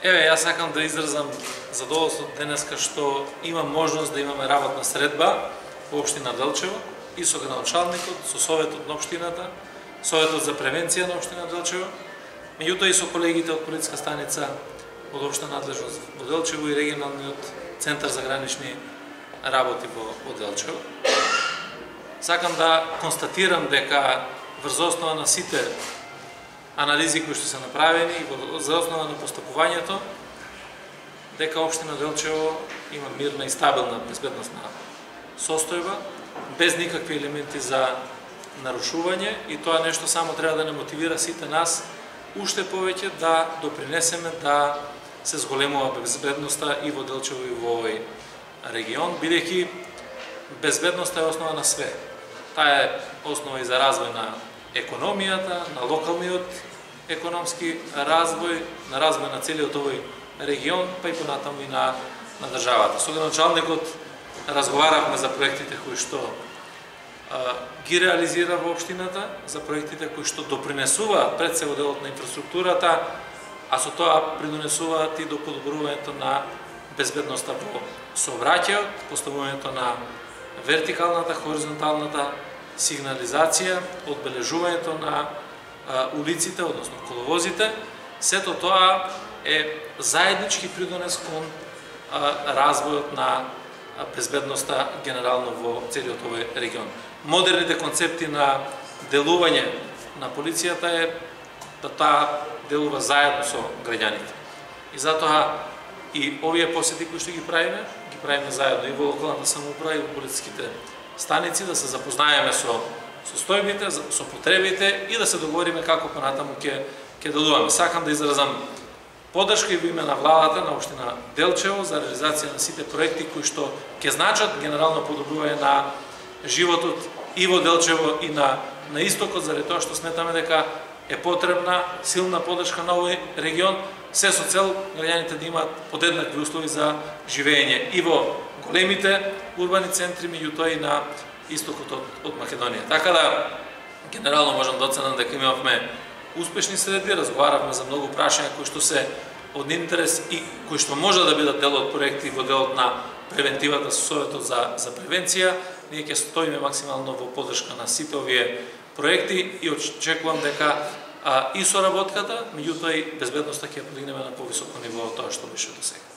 Еве, јас сакам да изразам задоволство денеска што имам можност да имаме работна средба во општина Делчево и со градоначалникот, со советот на општината, советот за превенција на општина Делчево, меѓутоа и со колегите од полициска станица од општа надлежност во Делчево и регионалниот центар за гранични работи во Делчево. Сакам да констатирам дека врз основа на сите анализи кои што се направени и за основа на постапувањето, дека општина Делчево има мирна и стабилна безбедносна состојба, без никакви елементи за нарушување, и тоа нешто само треба да не мотивира сите нас уште повеќе да допринесеме да се зголемува безбедноста и во Делчево и во овој регион, бидејќи безбедноста е основа на све. Таа е основа и за развој на економијата, на локалниот економски развој, на развој на целиот овој регион, па и понатаму и на државата. Со градоначалникот разговаравме за проектите кои што ги реализира во општината, за проектите кои што допринесуваат пред се во делот на инфраструктурата, а со тоа придонесуваат и до подобрувањето на безбедноста во сообраќајот, поставувањето на вертикалната, хоризонталната сигнализација, одбележувањето на улиците, односно коловозите. Сето тоа е заеднички придонес кон развојот на безбедноста генерално во целиот овој регион. Модерните концепти на делување на полицијата е да таа делува заедно со граѓаните. И затоа и овие посети кои што ги правиме заедно и во локалната самоуправа и во полициските станици, да се запознаеме со состојбите, со потребите и да се договориме како понатаму ќе делуваме. Сакам да изразам поддршка и во име на владата на општина Делчево за реализација на сите проекти кои што ќе значат генерално подобрување на животот и во Делчево и на истокот, заради тоа што сметаме дека е потребна силна поддршка на овој регион, се со цел граѓаните да имаат подеднакви услови за живење и во големите урбани центри, меѓутоа и на истокот од Македонија. Така да, генерално можам да оценам дека имавме успешни средби, разговаравме за многу прашања кои што се од интерес и кои што може да бидат дел од проекти во делот на превентивата со советот за превенција. Ние ќе стоиме максимално во поддршка на сите овие проекти и очекувам дека и соработката, меѓутоа и безбедноста ќе ја подигнеме на повисоко ниво од тоа што беше до сега.